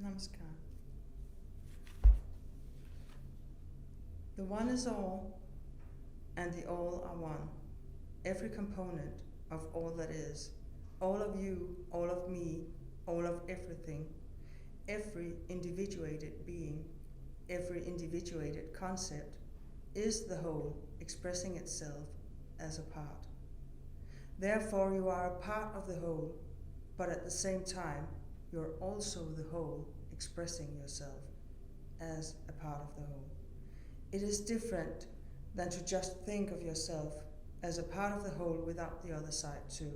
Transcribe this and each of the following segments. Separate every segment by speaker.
Speaker 1: Namaskar. The one is all, and the all are one. Every component of all that is, all of you, all of me, all of everything, every individuated being, every individuated concept is the whole expressing itself as a part. Therefore, you are a part of the whole, but at the same time, you're also the whole expressing yourself as a part of the whole. It is different than to just think of yourself as a part of the whole without the other side too.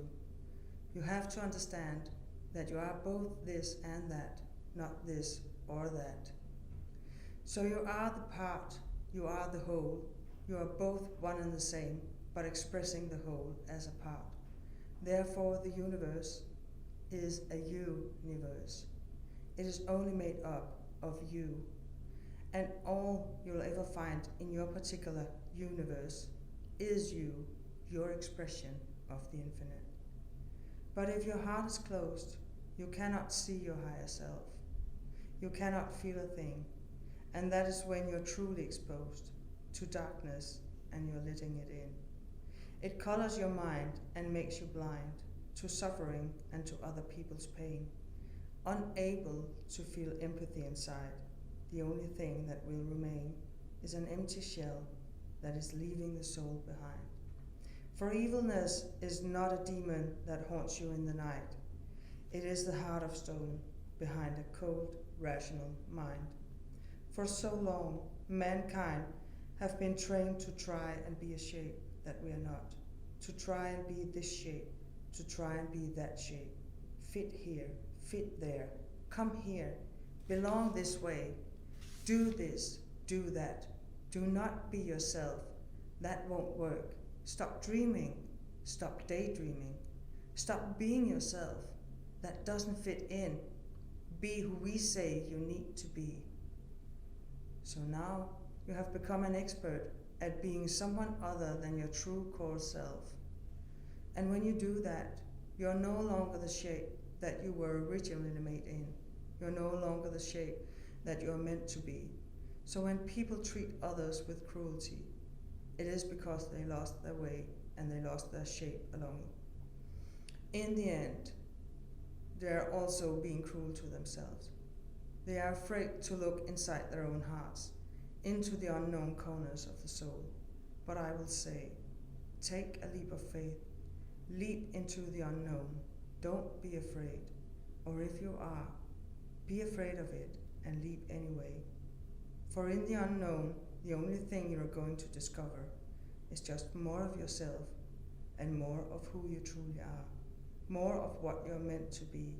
Speaker 1: You have to understand that you are both this and that, not this or that. So you are the part, you are the whole, you are both one and the same, but expressing the whole as a part. Therefore, the universe is a you-universe. It is only made up of you. And all you'll ever find in your particular universe is you, your expression of the infinite. But if your heart is closed, you cannot see your higher self. You cannot feel a thing. And that is when you're truly exposed to darkness and you're letting it in. It colors your mind and makes you blind to suffering and to other people's pain. Unable to feel empathy inside, the only thing that will remain is an empty shell that is leaving the soul behind. For evilness is not a demon that haunts you in the night. It is the heart of stone behind a cold, rational mind. For so long, mankind have been trained to try and be a shape that we are not, to try and be this shape, to try and be that shape, fit here, fit there, come here, belong this way, do this, do that, do not be yourself, that won't work, stop dreaming, stop daydreaming, stop being yourself, that doesn't fit in, be who we say you need to be. So now you have become an expert at being someone other than your true core self. And when you do that, you're no longer the shape that you were originally made in. You're no longer the shape that you're meant to be. So when people treat others with cruelty, it is because they lost their way and they lost their shape along. In the end, they're also being cruel to themselves. They are afraid to look inside their own hearts, into the unknown corners of the soul. But I will say, take a leap of faith, leap into the unknown. Don't be afraid, or if you are, be afraid of it and leap anyway. For in the unknown, the only thing you're going to discover is just more of yourself and more of who you truly are, more of what you're meant to be,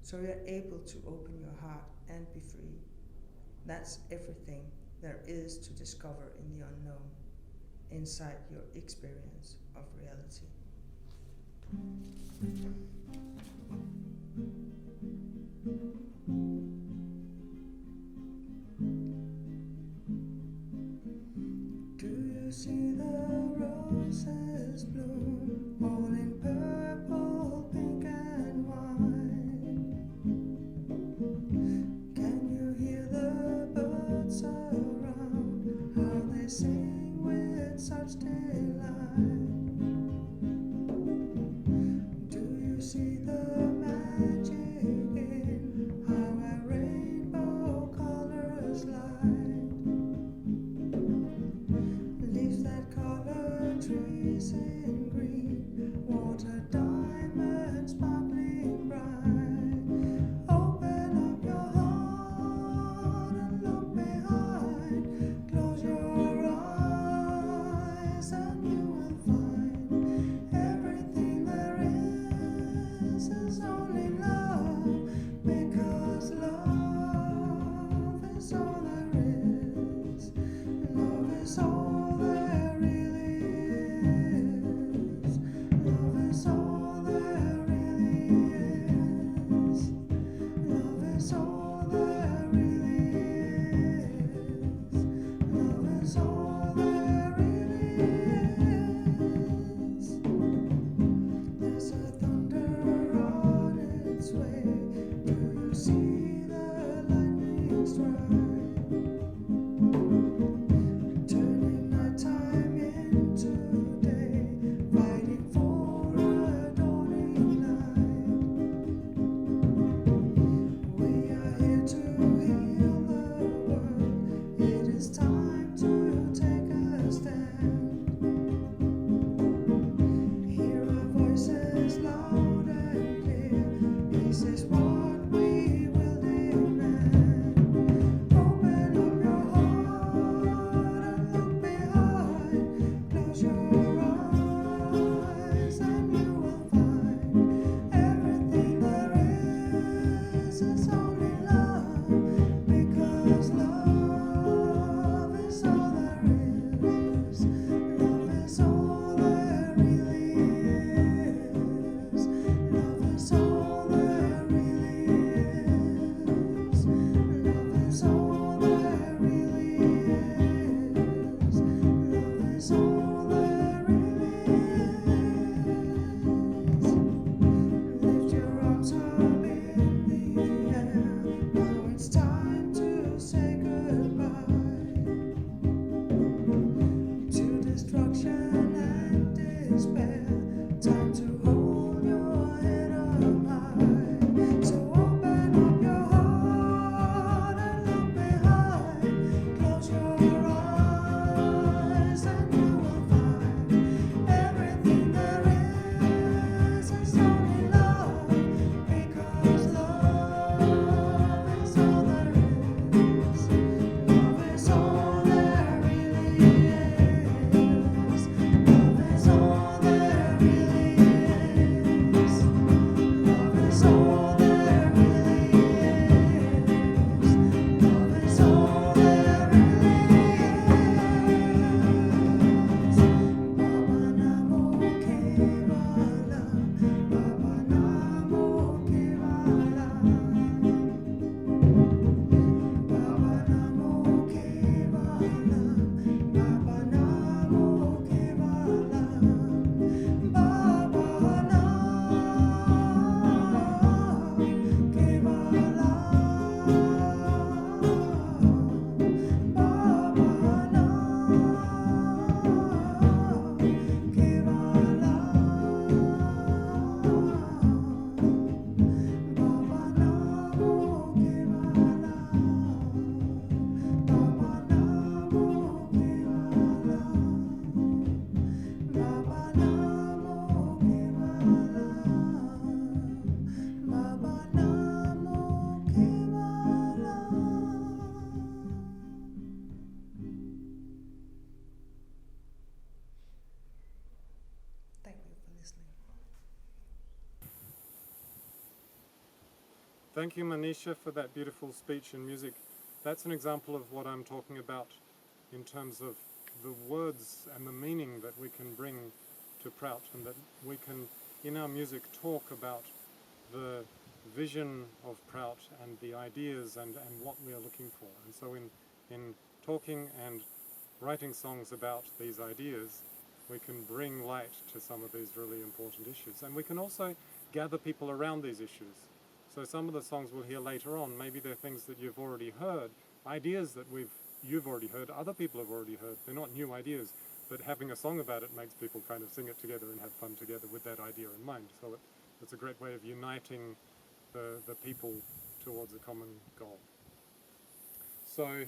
Speaker 1: so you're able to open your heart and be free. That's everything there is to discover in the unknown, inside your experience of reality. Do you see the roses bloom, all in purple, pink and white? Can you hear the birds around, how they sing with such delight? See the magic in how a rainbow colors light, leaves that color trees in green, water diamonds sparkling bright. Open up your heart and look behind, close your eyes and
Speaker 2: Thank you, Manisha, for that beautiful speech and music. That's an example of what I'm talking about in terms of the words and the meaning that we can bring to Prout, and that we can, in our music, talk about the vision of Prout and the ideas and what we are looking for. And so in talking and writing songs about these ideas, we can bring light to some of these really important issues. And we can also gather people around these issues. So some of the songs we'll hear later on, maybe they're things that you've already heard, ideas that you've already heard, other people have already heard. They're not new ideas, but having a song about it makes people kind of sing it together and have fun together with that idea in mind. So it's a great way of uniting the people towards a common goal. So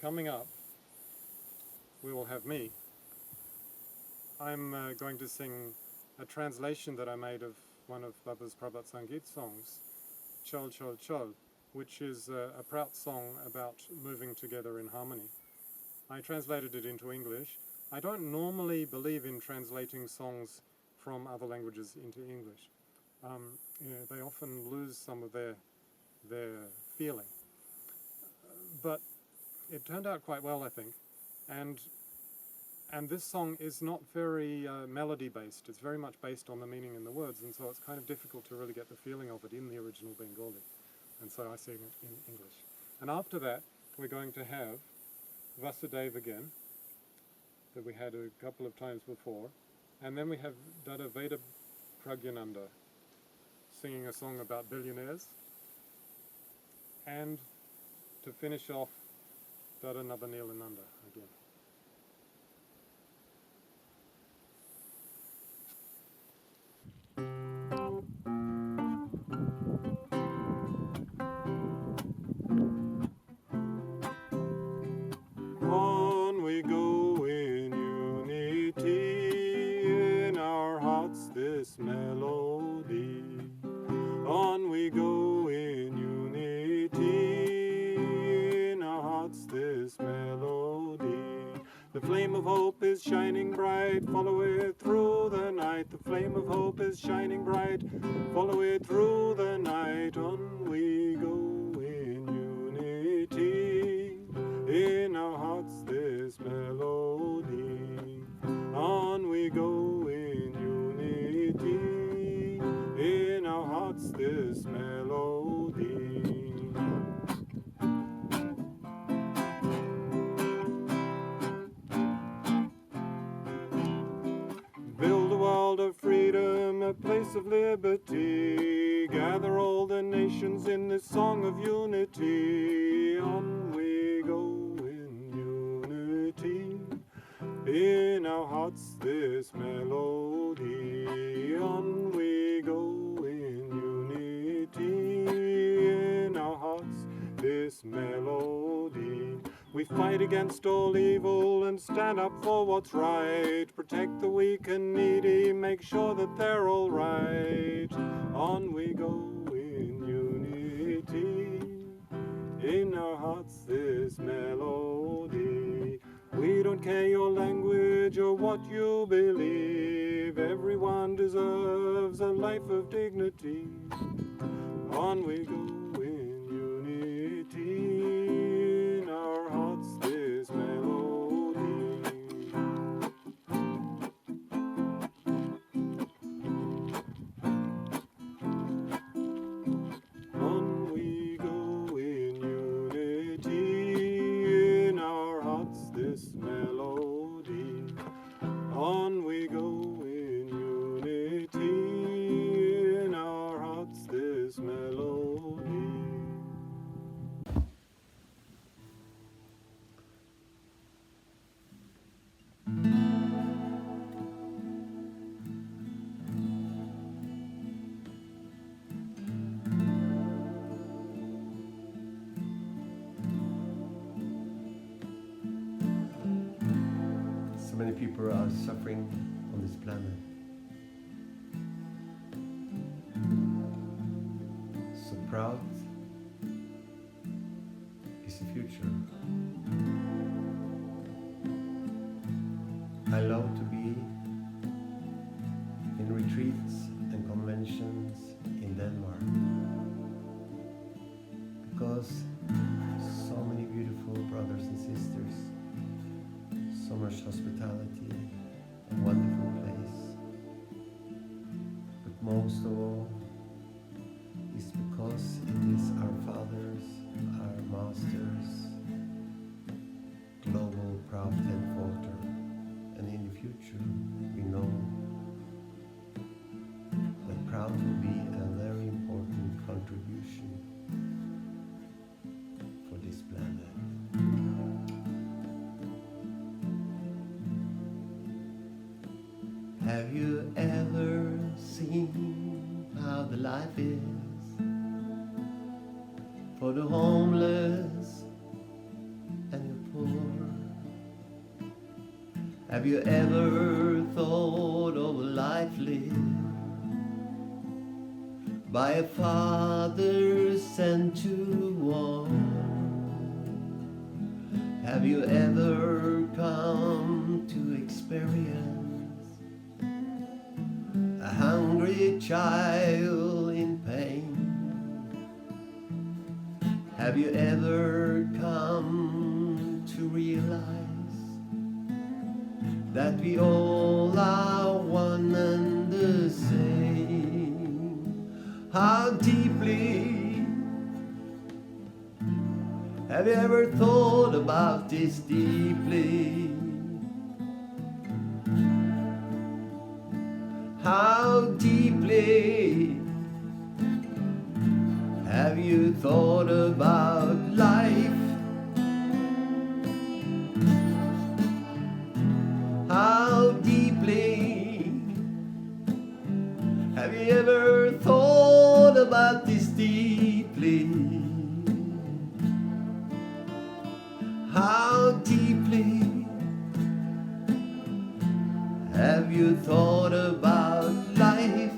Speaker 2: coming up, we will have me. I'm going to sing a translation that I made of one of Baba's Prabhat Sangeet songs, Chol Chol Chol, which is a Prout song about moving together in harmony. I translated it into English. I don't normally believe in translating songs from other languages into English. They often lose some of their feeling. But it turned out quite well, I think. And this song is not very melody-based. It's very much based on the meaning in the words, and so it's kind of difficult to really get the feeling of it in the original Bengali. And so I sing it in English. And after that, we're going to have Vasudeva again, that we had a couple of times before. And then we have Dada Vedaprajinanda singing a song about billionaires. And to finish off, Dada Nabhaniilananda again. On we go in unity, in our hearts this melody. On we go in unity, in our hearts this melody. The flame of hope is shining bright, follow it through the night. The flame of hope is shining bright, follow it through the night. On we go in unity, in our hearts this melody. On we go in unity, in our hearts this melody. Build a world of freedom, a place of liberty. Gather all the nations in this song of unity. On we go in unity, in our hearts this melody. On we go in unity, in our hearts this melody. We fight against all evil and stand up for what's right. Protect the weak and needy, make sure that they're all right. On we go in unity, in our hearts this melody. We don't care your language or what you believe. Everyone deserves a life of dignity. On we go in unity, in our hearts this melody. On we go in unity, in our hearts this melody. On we go in unity, in our hearts this melody.
Speaker 3: So many people are suffering on this planet. So Prout is the future. I love to be in retreats and conventions in Denmark. us so many beautiful brothers and sisters, so much hospitality, a wonderful place. But most of all, is because it is our fathers, our masters, global Prout headquarter, and in the future we know that Prout will be a very important contribution for this planet. Have you ever seen how the life is for the homeless and the poor? Have you ever thought of a life lived by a father sent to war? Have you ever come to experience a hungry child in pain? Have you ever come to realize that we all are one and the same? How deeply have you ever thought about this deeply? How deeply have you thought about life? How deeply have you ever thought about this deeply? How deeply have you thought about life?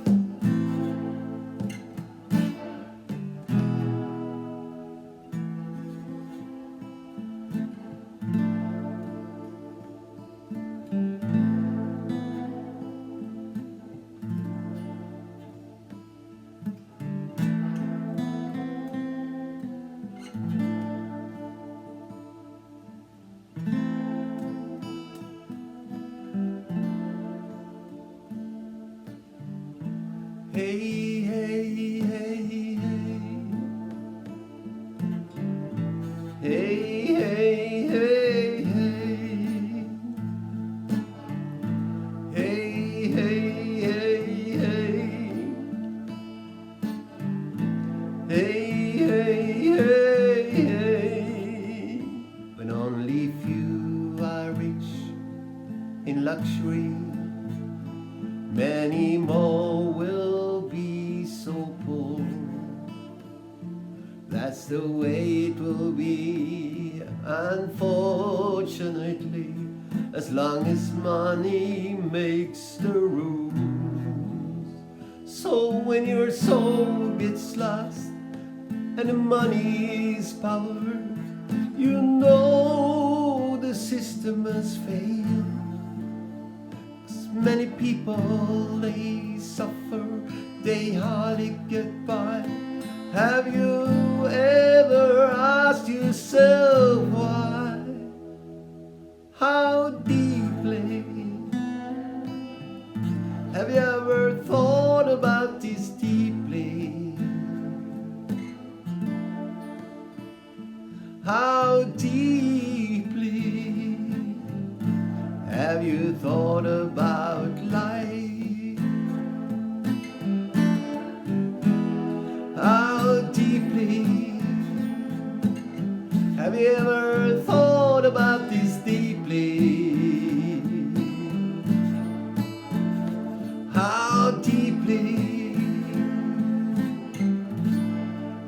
Speaker 3: Hey, hey, hey, hey. Hey, hey, hey, hey. Hey, hey, hey, hey. Hey, hey, hey, hey. When only few are rich in luxury, many more will be so poor. That's the way it will be, unfortunately, as long as money makes the rules. So when your soul gets lost and the money is power, you know the system has failed. Many people, they suffer, they hardly get by. Have you ever asked yourself why? How deeply have you ever thought about this deeply? How deeply have you thought about life? How deeply have you ever thought about this deeply? How deeply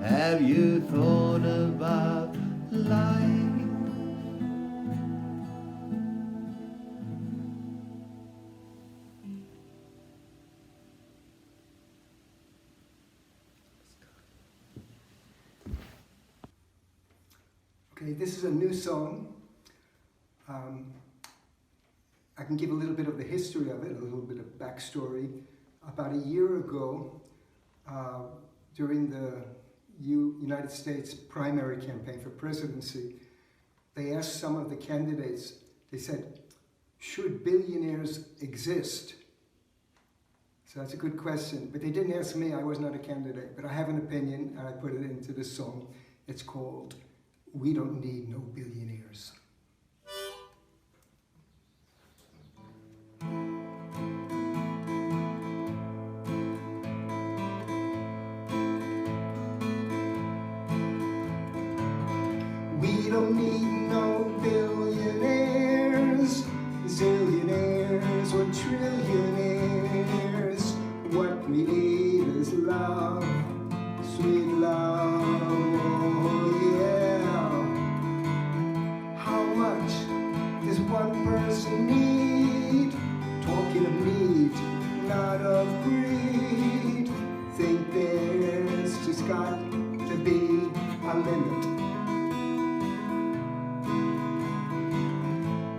Speaker 3: have you thought about life?
Speaker 4: Okay, this is a new song. I can give a little bit of the history of it, a little bit of backstory. About a year ago, during the United States primary campaign for presidency, they asked some of the candidates, they said, should billionaires exist? So that's a good question, but they didn't ask me, I was not a candidate, but I have an opinion and I put it into this song. It's called We Don't Need No Billionaires. We don't need no billionaires, zillionaires or trillionaires. What we need is love, sweet love, oh yeah. How much does one person need? Talking of need, not of greed. Think there's just got to be a limit.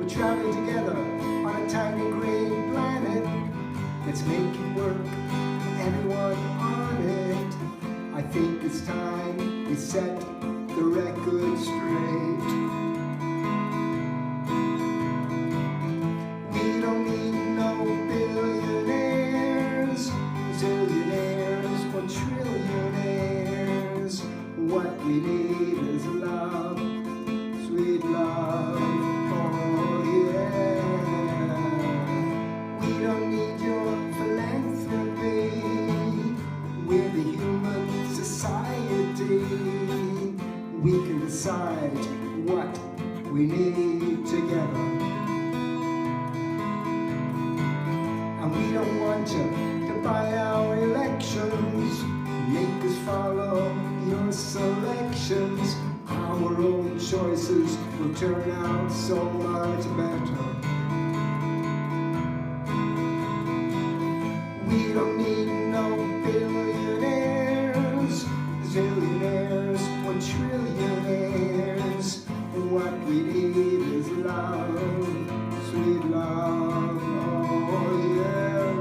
Speaker 4: Traveling together on a tiny green planet. Let's make it work, everyone on it. I think it's time we set the record straight. We don't need no billionaires, zillionaires or trillionaires. What we need is love, sweet love. We can decide what we need together. And we don't want you to buy our elections, make us follow your selections. Our own choices will turn out so much better. We don't need no billionaires, zillionaires or trillionaires. What we need is love, sweet love, oh yeah.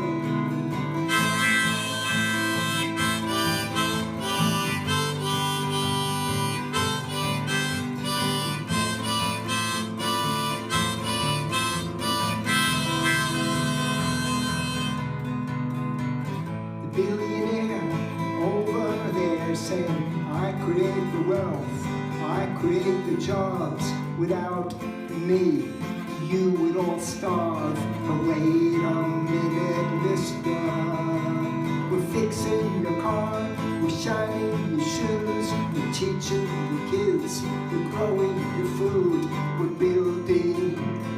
Speaker 4: The billionaire over there saying, I create the wealth, I create the jobs. Without me, you would all starve. But wait a minute, mister. We're fixing your car, we're shining your shoes, we're teaching your kids, we're growing your food, we're building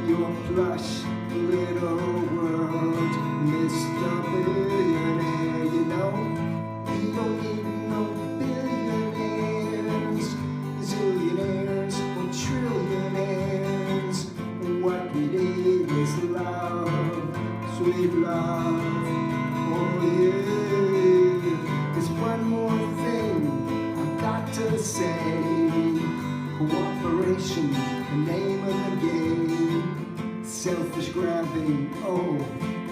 Speaker 4: your plush little world. Mr. Billionaire, you know, we don't need no billionaires, zillionaires or trillionaires. What we need is love, sweet love, oh yeah. There's one more thing I've got to say. Cooperation, the name of the game. Selfish grabbing, oh,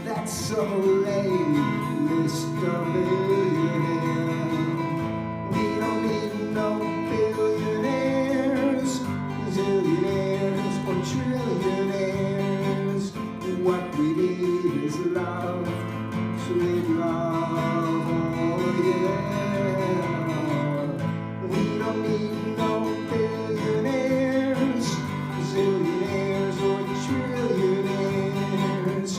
Speaker 4: that's so lame, Mr. Billionaire. We don't need no billionaires, zillionaires or trillionaires. What we need is love, sweet love, oh yeah. We don't need no billionaires, zillionaires or trillionaires.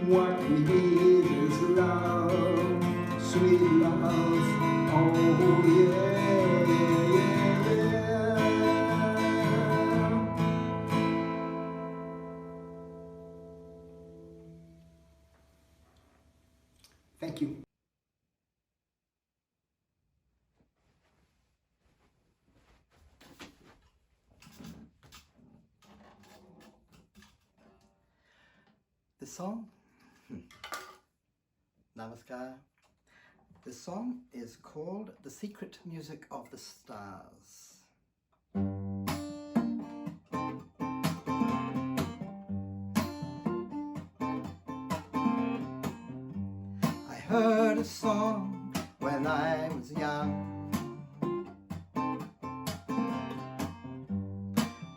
Speaker 4: What we need is love, sweet love, oh yeah. Thank you.
Speaker 5: The song, Namaskar. The song is called The Secret Music of the Stars. I heard a song when I was young.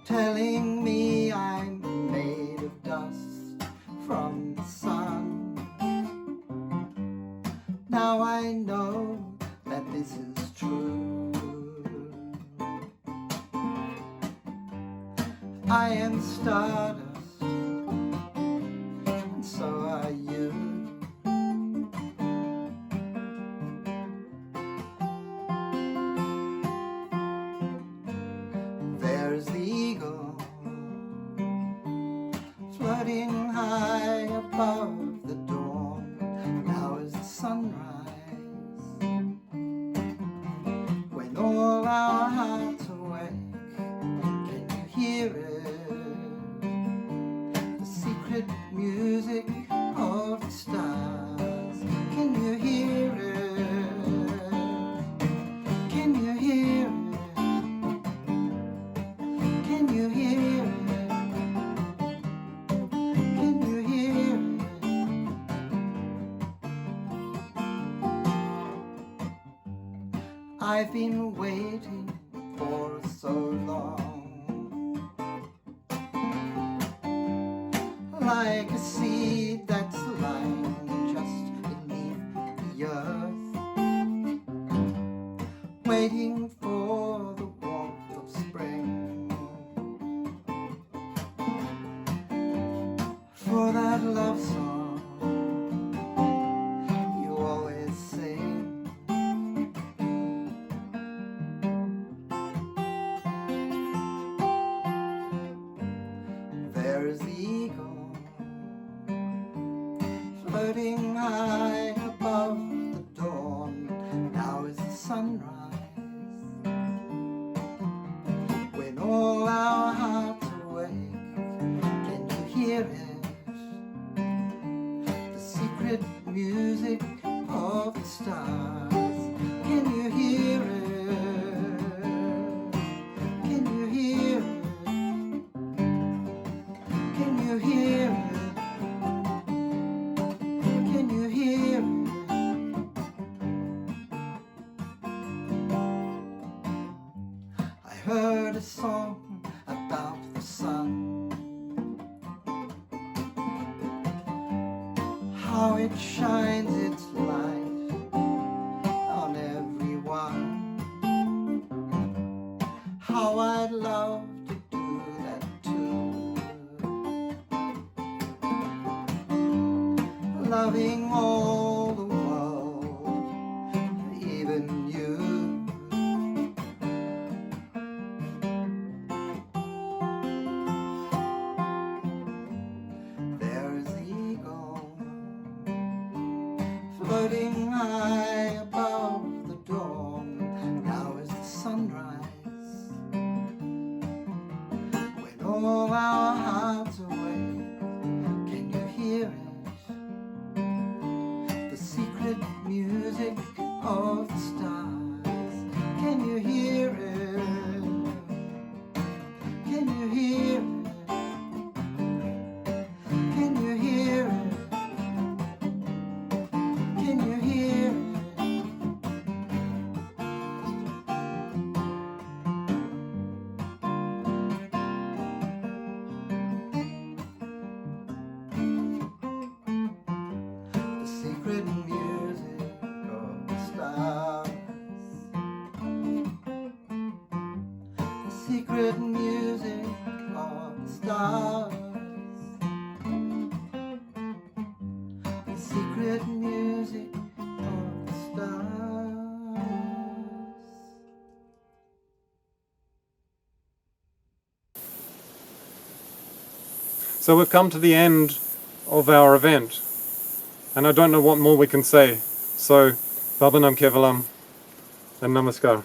Speaker 5: telling me I'm made of dust from the sun. Now I know that this is true. I am stardust, and so are you. There's the eagle floating high above the dawn. Now is the sunrise, when all our hearts awake. Can you hear it? The secret music of the stars. Can you hear it? Can you hear it? Can you hear it? Can you hear it? I've been waiting for so long, like a seed that's lying just beneath the earth, waiting for the warmth of spring, for that love song you always sing. There is the eagle floating high above the dawn. Now is the sunrise, when all our hearts awake. Can you hear it? The secret music of the stars. Can you hear it? Can you hear it? Can you hear it? Can you hear it? I heard a song about the sun, how it shines its light on everyone. How I'd love to do that too. Loving all the world, even you. There's the eagle floating high above the dawn. Now is the sunrise, when all our hearts awake. Can you hear it? The secret music of the stars. Can you hear it? Can you hear it? Can you hear it? Can you hear it? The secret music of the stars. The secret music of the stars. The secret music of the stars.
Speaker 2: So we've come to the end of our event, and I don't know what more we can say. So, Vabanam Kevalam and Namaskar.